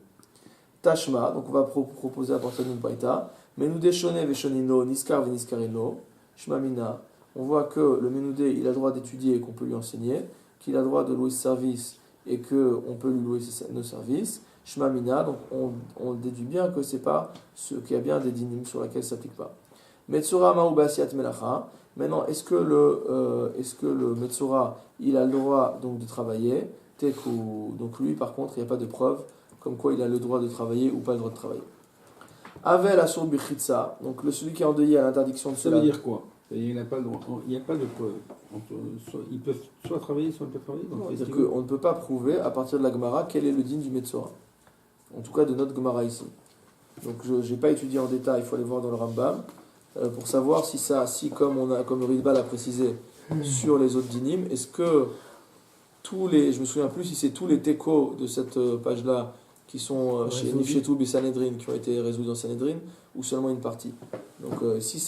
Tashma, donc on va proposer à partir d'une braïta, Menoudé shone veshonino, niskar veniskarino, shmamina. On voit que le Menoudé, il a le droit d'étudier et qu'on peut lui enseigner, qu'il a le droit de louer ce service et qu'on peut lui louer nos services. Shmamina, donc on déduit bien que c'est pas qu'il y a bien des dinim sur lesquels ça ne s'applique pas. Metsura ma'u basiat melacha. Maintenant, est-ce que le Metsura, il a le droit donc de travailler? Teku. Donc lui, par contre, il n'y a pas de preuve comme quoi il a le droit de travailler ou pas le droit de travailler. Avel asur bichitsa, donc celui qui est endeuillé à l'interdiction de Ça cela. veut dire quoi? Il n'y a pas de preuve. Ils peuvent soit travailler, soit ne pas travailler. Donc C'est-à-dire qu'on ne peut pas prouver à partir de la Gemara quel est le din du Metsura. En tout cas de notre Gemara ici. Donc je n'ai pas étudié en détail, il faut aller voir dans le Rambam, pour savoir si comme le Rizbal a précisé sur les autres dinim, est-ce que je me souviens plus si c'est tous les tekos de cette page-là qui sont chez Nifchetou et Sanhedrin qui ont été résolus dans Sanhedrin, ou seulement une partie. Donc si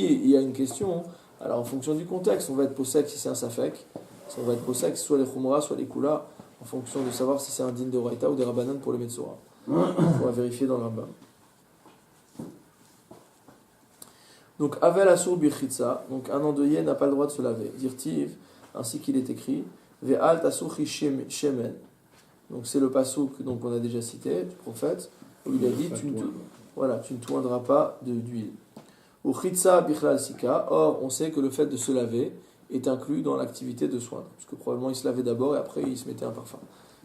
il y a une question, alors en fonction du contexte, on va être possèque si c'est un safek, on va être possèque soit les khumra, soit les kula, en fonction de savoir si c'est un din de Raïta ou des Rabbanan pour le Metsura. On va vérifier dans le Rambam. Donc Avel Asur Bichitsa, donc un endeuillé n'a pas le droit de se laver. Dirtiv, ainsi qu'il est écrit, Ve'al Tasur Shemen. Donc c'est le pasouk donc on a déjà cité du prophète où il a dit tu ne toindras pas d'huile. Ou chitsa bichlal sika. Or on sait que le fait de se laver est inclus dans l'activité de soin, parce que probablement il se lavait d'abord et après il se mettait un parfum,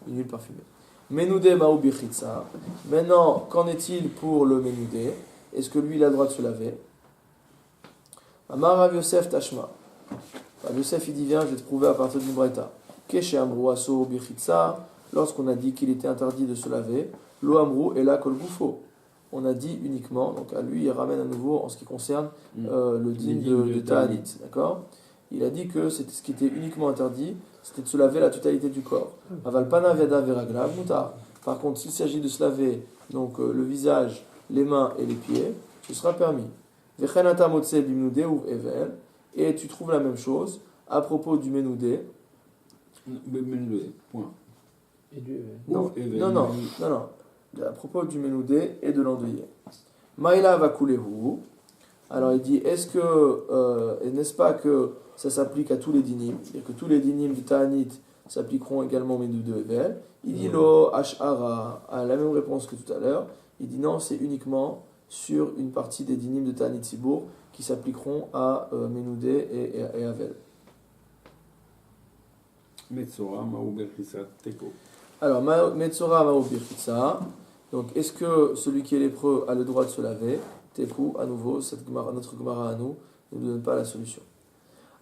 une huile parfumée. Menoudé maou bichitsa. Maintenant qu'en est-il pour le menoudé? Est-ce que lui il a le droit de se laver? Amar Rav Yosef Tashma. Rav Yosef il dit viens je vais te prouver à partir d'une braïta. Keshe amrou aso bichitsa. Lorsqu'on a dit qu'il était interdit de se laver, lo amrou et la kol goufo. On a dit uniquement, donc à lui il ramène à nouveau en ce qui concerne le din de Ta'anit, d'accord? Il a dit que c'était ce qui était uniquement interdit, c'était de se laver la totalité du corps. Aval pana veda veraglav mutar. Par contre, s'il s'agit de se laver donc le visage, les mains et les pieds, ce sera permis. Vechenata motse bimnoudé ou evel. Et tu trouves la même chose à propos du menoudé. Point. Non. À propos du menoudé et de l'endeuillé. Maïla va couler vous. Alors il dit, n'est-ce pas que ça s'applique à tous les dinim, c'est-à-dire que tous les dinim du Ta'anit s'appliqueront également au menoudé et Evel. Il dit lo ash'ara, à la même réponse que tout à l'heure. Il dit non, c'est uniquement sur une partie des dinim de Ta'anit Sibour qui s'appliqueront à menoudé et Avel. Metsora, Maou Berkissa, Teko. Alors, Metsora Mao Birkitsa. Donc, est-ce que celui qui est lépreux a le droit de se laver? Teku, à nouveau, notre Gemara à nous ne nous donne pas la solution.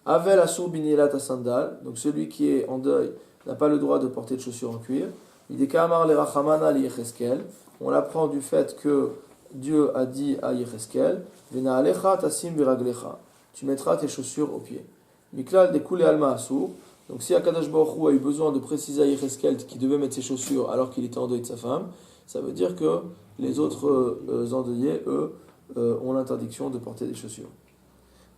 Avel Asur Binilat Sandal. Donc, celui qui est en deuil n'a pas le droit de porter de chaussures en cuir. Ideka le Rachamana li Yecheskel. On l'apprend du fait que Dieu a dit à Yecheskel Vena Alecha Tasim Viraglecha. Tu mettras tes chaussures aux pieds. Miklal de Kule Alma Asur. Donc si Akadosh Baruch Hu a eu besoin de préciser à Yecheskel qu'il devait mettre ses chaussures alors qu'il était en deuil de sa femme, ça veut dire que les autres endeuillés, eux, ont l'interdiction de porter des chaussures.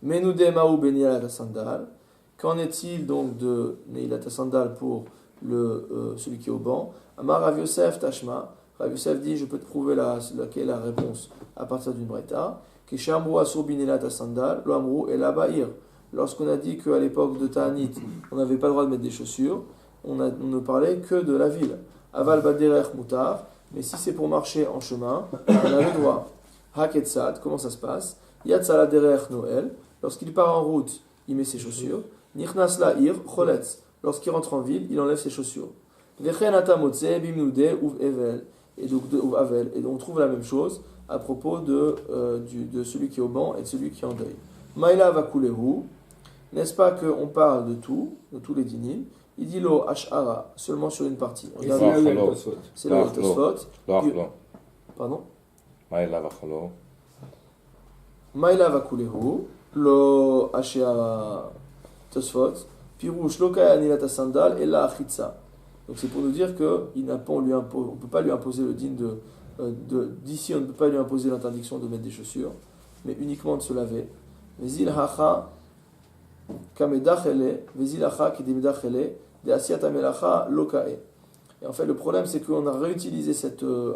Menoudé Maou Benilat Sandal. Qu'en est-il donc de Neilat Sandal pour celui qui est au banc? Amar Rav Yosef Tashma. Rav Yosef dit je peux te prouver laquelle est la réponse à partir d'une braïta. Keshamrou Asur Benilat Sandal, lo Amrou et la Bahir. Lorsqu'on a dit qu'à l'époque de Ta'anit, on n'avait pas le droit de mettre des chaussures, on ne parlait que de la ville. Aval baderech mutar, mais si c'est pour marcher en chemin, on a le droit. Haketsad, comment ça se passe? Yatzala derech Noël, lorsqu'il part en route, il met ses chaussures. Nichnas la'ir choletz, lorsqu'il rentre en ville, il enlève ses chaussures. Vechen atamotze bimnoude uv evel, et donc on trouve la même chose à propos de celui qui est au banc et de celui qui est en deuil. Maïla va couler où? N'est-ce pas qu'on parle de tous les dinim? Il dit lo ash'ara, seulement sur une partie. Et c'est là où il y a le Tosfot. C'est là où il y a le Tosfot. Pardon? Maïla vachalo. Maïla va couler où? Lo ash'ara Tosfot. Pirouche lo kaya nilata sandal et la achitsa. Donc c'est pour nous dire qu'on ne peut pas lui imposer le din d'ici, on ne peut pas lui imposer l'interdiction de mettre des chaussures, mais uniquement de se laver. Mais il hacha Kamedachele, Vezilacha, Kidemedachele, De Asiat Amelacha, Lokae. Et en fait, le problème, c'est qu'on a réutilisé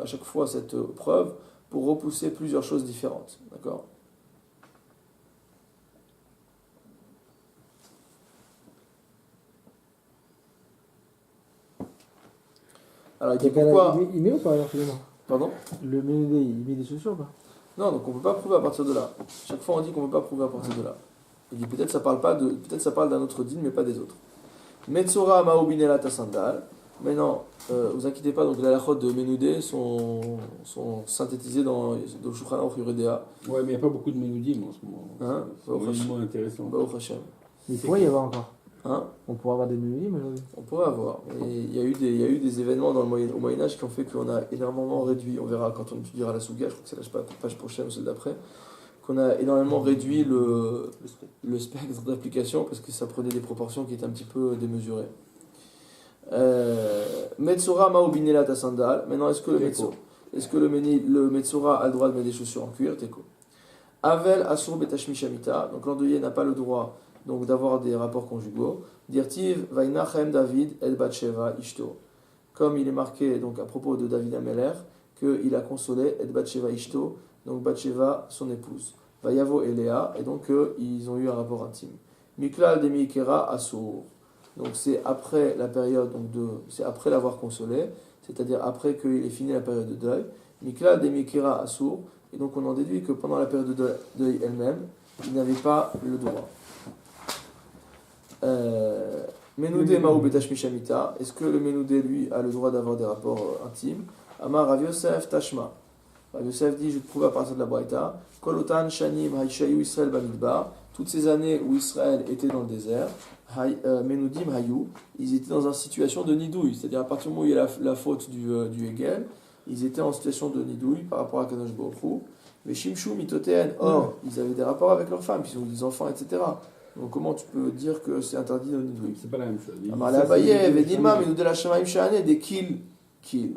à chaque fois cette preuve pour repousser plusieurs choses différentes. D'accord? Alors, il dit pourquoi. Il met ou pas alors finalement? Pardon? Le Ménudé, il met des chaussures ou pas? Non, donc on ne peut pas prouver à partir de là. Chaque fois, on dit qu'on ne peut pas prouver à partir de là. Il dit peut-être ça parle pas de, peut-être ça parle d'un autre din, mais pas des autres. Metzora Maobinela Tassandal. Maintenant, vous inquiétez pas, donc les halachot de Ménudé sont synthétisés dans le Shulchan Aruch Yuredea. Ouais, mais il n'y a pas beaucoup de ménudim en ce moment. Hein? C'est vraiment intéressant. Baruch Hashem. Il pourrait y avoir encore. Hein? On pourrait avoir des Ménudim aujourd'hui. On pourrait avoir. Et il y a eu des événements au Moyen-Âge qui ont fait qu'on a énormément réduit, on verra quand on étudiera la Souga, je crois que c'est la page prochaine ou celle d'après, qu'on a énormément réduit le spectre d'application parce que ça prenait des proportions qui étaient un petit peu démesurées. Metzora Maobinela Tassandal. Maintenant, est-ce que le Metzora a le droit de mettre des chaussures en cuir? Teko. Avel Asur Betashmi Shamita. Donc l'endeuillé n'a pas le droit donc d'avoir des rapports conjugaux. Dirtiv Vainachem David El Batsheva Ishto. Comme il est marqué donc à propos de David Ameler qu'il a consolé El Batsheva Ishto, donc Batsheva son épouse. Vayavo et Léa, et donc ils ont eu un rapport intime. Miklal Demikera Asur. Donc c'est après la période c'est après l'avoir consolé, c'est-à-dire après qu'il ait fini la période de deuil. Miklal Demikera Asur. Et donc on en déduit que pendant la période de deuil elle-même, il n'avait pas le droit. Ménoudé Maou Betashmi Shamita. Est-ce que le Ménoudé, lui, a le droit d'avoir des rapports intimes? Amar Rav Yosef Tashma. Rav Yosef dit, je te prouve à partir de la Braïta, Kolotan Shanim Haishayu Israël Bamidbar. Toutes ces années où Israël était dans le désert, Ménoudim Hayou, ils étaient dans une situation de nidouille. C'est-à-dire à partir du moment où il y a la faute du Hegel, ils étaient en situation de nidouille par rapport à Kadosh Baruch Hu. Mais Shimshou Mitotéen, or, ils avaient des rapports avec leurs femmes, ils ont eu des enfants, etc. Donc comment tu peux dire que c'est interdit de nidouille? C'est pas la même chose. Amar Abaye, Vedilma, Ménoudé la Shamaim Shahane, des kill. Il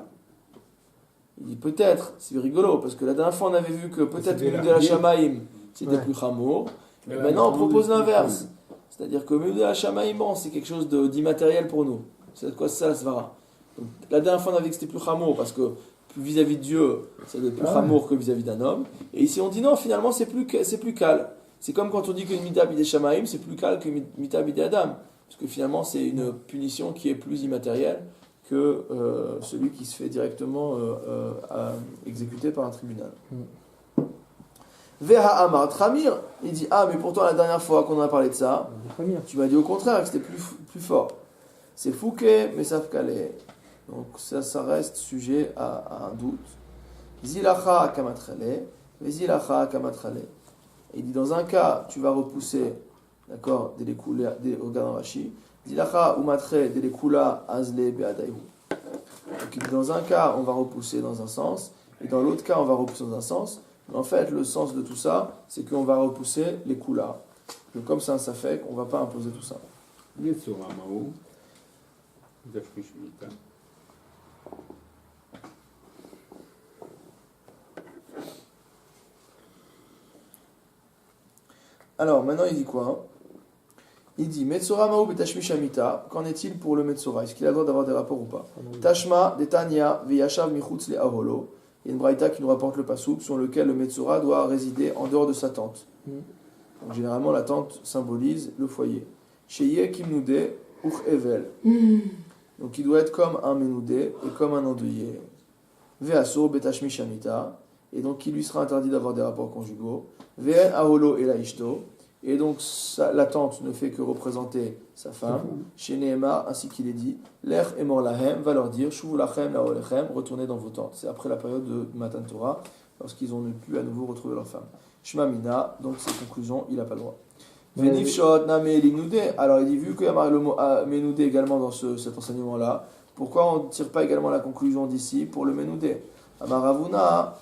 dit peut-être, c'est rigolo, parce que la dernière fois on avait vu que peut-être Ménoudé la Shamaim c'était plus chamour. Maintenant on propose l'inverse. C'est-à-dire que Ménoudé la Shamaim, bon, c'est quelque chose d'immatériel pour nous. C'est quoi ça, la svara? Donc, la dernière fois on avait vu que c'était plus chamour, parce que vis-à-vis de Dieu, c'est plus chamour que vis-à-vis d'un homme. Et ici on dit non, finalement c'est plus calme. C'est comme quand on dit qu'une mita bidé shamaim, c'est plus calme qu'une mita bidé adam. Parce que finalement, c'est une punition qui est plus immatérielle que celui qui se fait directement exécuter par un tribunal. Veha Amar Tramir, il dit, ah, mais pourtant la dernière fois qu'on a parlé de ça, tu m'as dit au contraire que c'était plus fort. C'est Fouquet, mais ça calé. Donc ça reste sujet à un doute. Zilacha kamatrale, Zilacha kamatrale. Il dit dans un cas, tu vas repousser, d'accord, regarde en Rashi, Zilacha ou matre delekula azle be'adayu. Donc dans un cas, on va repousser dans un sens, et dans l'autre cas, on va repousser dans un sens. Mais en fait, le sens de tout ça, c'est qu'on va repousser les kula. Donc comme c'est un safek, on ne va pas imposer tout ça. Metzora Maou Betashmi Shamita. Alors, maintenant, il dit quoi, hein? Il dit Metzora Maou Betashmi Shamita. Qu'en est-il pour le Metzora? Est-ce qu'il a le droit d'avoir des rapports ou pas? Tashma, Detania, Veyashav Michutz le Aholo. Il y a une braïta qui nous rapporte le pasouk sur lequel le Metzora doit résider en dehors de sa tente. Donc, généralement, la tente symbolise le foyer. Sheye Kimnoudé Uch Evel. Donc, il doit être comme un Menoudé et comme un endeuillé. Veasur Betashmi Shamita. Et donc, il lui sera interdit d'avoir des rapports conjugaux. Ve'en aholo et la ishto. Et donc, la tante ne fait que représenter sa femme. Chez Nehemar, ainsi qu'il est dit, l'ech emor lahem va leur dire, shuvu lachem la olechem, retournez dans vos tentes. C'est après la période de Matan Torah, lorsqu'ils ont pu à nouveau retrouver leur femme. Shema mina, donc ses conclusions, il n'a pas le droit. Venif shot name limnoudé. Alors, il dit, vu qu'il y a le mot menoudé également dans cet enseignement-là, pourquoi on ne tire pas également la conclusion d'ici pour le menoudé? Amaravuna.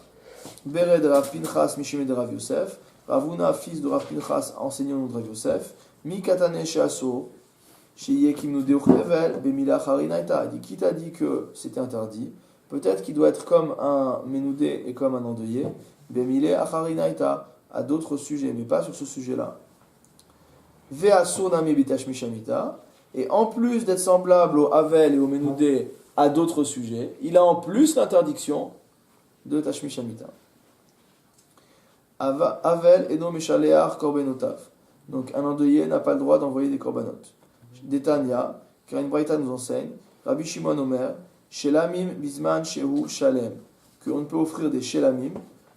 Bered Rav Pinchas Mishime de Rav Yosef. Ravuna, fils de Rav Pinchas, enseignant de Rav Yosef. Mi katane sheaso. Sheye kimnu deuchevel. Bemila charinaita. Il dit, qui t'a dit que c'était interdit? Peut-être qu'il doit être comme un menoudé et comme un endeuillé. Bemile acharinaita. À d'autres sujets, mais pas sur ce sujet-là. Ve'asur nami bitashmish hamita. Et en plus d'être semblable au Havel et au Ménoudé à d'autres sujets, il a en plus l'interdiction de Tashmish Hamita. Havel et no meshaleach korbenotav. Donc un endeuillé n'a pas le droit d'envoyer des korbanot. Détania, car une braïta nous enseigne, Rabbi Shimon Omer, Shelamim bisman shehu shalem, qu'on ne peut offrir des shelamim,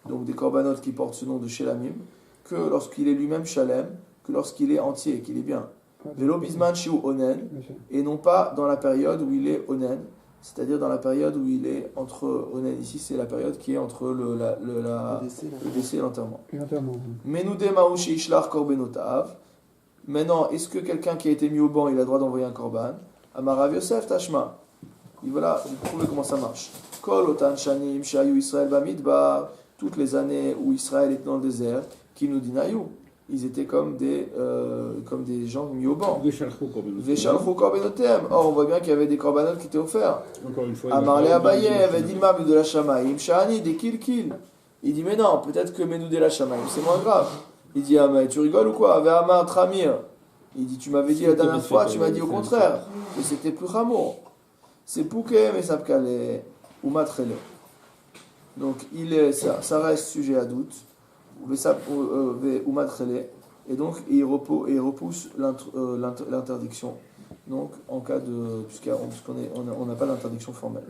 donc des korbanot qui portent ce nom de shelamim, que lorsqu'il est lui-même shalem, que lorsqu'il est entier, qu'il est bien. Velo bisman shiu onen, et non pas dans la période où il est onen, c'est-à-dire dans la période où il est entre onen, ici c'est la période qui est entre le décès et l'enterrement. Menoudé maouché ishlach korbenotav. Maintenant, est-ce que quelqu'un qui a été mis au banc, il a le droit d'envoyer un korban? Amarav Yosef tashma. Et voilà, vous trouvez comment ça marche. Kol otan shanim shayu Israël bamidbar. Toutes les années où Israël était dans le désert, qui nous dit naïou. Ils étaient comme des gens mis au banc. Veshalchou korbenotem. Or, on voit bien qu'il y avait des korbanot qui étaient offerts. Encore une fois, Amarle Abaye avait dit Mab de la Shamaïm, Shani, des kill. Il dit, mais non, peut-être que Menoudé la Shamaïm, c'est moins grave. Il dit, ah, mais tu rigoles ou quoi? Ave Amar Tramir. Il dit, tu m'avais dit la dernière fois, tu m'as dit au contraire, que c'était plus rameau. C'est Pouké, mais Sapkale, ou Matrele. Donc, ça reste sujet à doute. Ou Matrele. Et donc, il repousse l'interdiction. Donc, en cas de. Puisqu'on n'a pas d'interdiction formelle.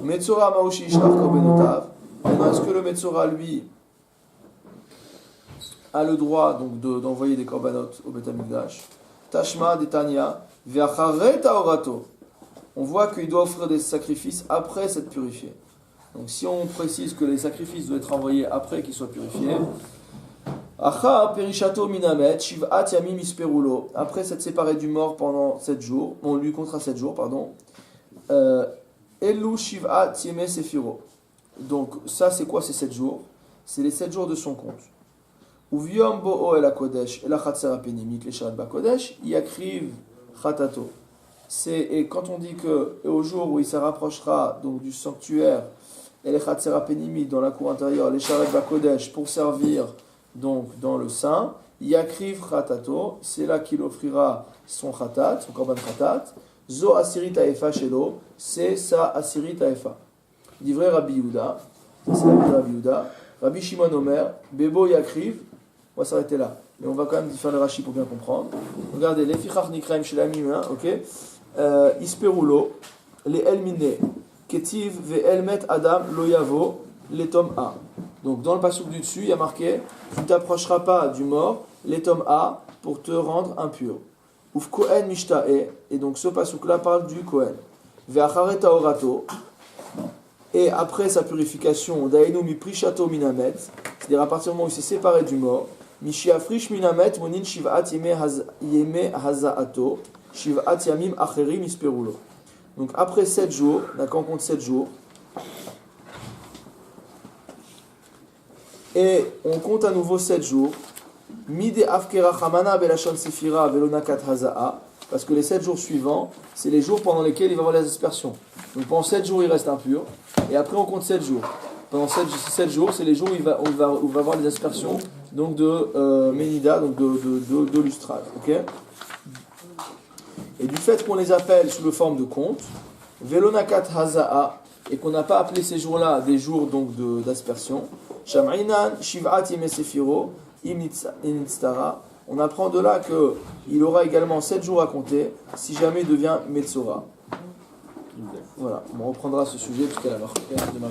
Metzora Maoshi Ishlach Korbenotav. Maintenant, est-ce que le Metzora, lui, a le droit donc d'envoyer des korbanot au Beth Amikdash? Tashma Detania Ve'achare Taorato. On voit qu'il doit offrir des sacrifices après s'être purifié. Donc, si on précise que les sacrifices doivent être envoyés après qu'ils soient purifiés. Acha perishato minamet shiv'at yamim isperulo. Après s'être séparé du mort pendant 7 jours, on lui comptera 7 jours, pardon. Elu shiv'at yeme sefiro. Donc ça c'est quoi ces 7 jours? C'est les 7 jours de son compte. Uviom bo'o el hakodesh el hachatzer hapenimit leshat bakodesh yakriv chatato. Et quand on dit que au jour où il se rapprochera donc du sanctuaire el hachatzer hapenimit dans la cour intérieure leshat bakodesh pour servir donc dans le sein, yakriv chatato, c'est là qu'il offrira son khatat, son korban khatat. Zo asirit haefa shelo, c'est sa asirit haefa. Divrei Rabbi Yehuda, c'est la vie de Rabbi Yehuda. Rabbi Shimon Omer, Bebo Yakriv, on va s'arrêter là. Mais on va quand même faire le Rashi pour bien comprendre. Regardez, les Fichach Nikraim Shelamim, ok. Isperulo, les Elmine, Ketiv ve Elmet Adam Loyavo, les tomes A. Donc dans le passouk du dessus, il y a marqué tu ne t'approcheras pas du mort, les tomes A, pour te rendre impur. Uf Kohen Mishta'e, et donc ce passouk là parle du Kohen. Ve'achare Taorato. Et après sa purification, Dainu mi prishato minamet, c'est-à-dire à partir du moment où il s'est séparé du mort, Mishiafrish minamet monin shiv'at yeme haza'ato, shiv'at yamim acherim isperulo. Donc après 7 jours, d'accord, on compte 7 jours, et on compte à nouveau 7 jours, Mide afkera chamana belashon sefira velonakat haza'a, parce que les 7 jours suivants, c'est les jours pendant lesquels il va avoir les aspersions. Donc pendant 7 jours, il reste impur. Et après, on compte 7 jours. Pendant 7 jours, c'est les jours où il va avoir les aspersions donc de Ménida, donc de lustrage. Okay, et du fait qu'on les appelle sous la forme de compte, Velonakat Haza'a, et qu'on n'a pas appelé ces jours-là des jours donc d'aspersion, Sham'inan Shiv'at Yeme Sefiro, Imnitztara, on apprend de là qu'il aura également 7 jours à compter si jamais il devient Metzora. Voilà, on reprendra ce sujet jusqu'à la marque de ma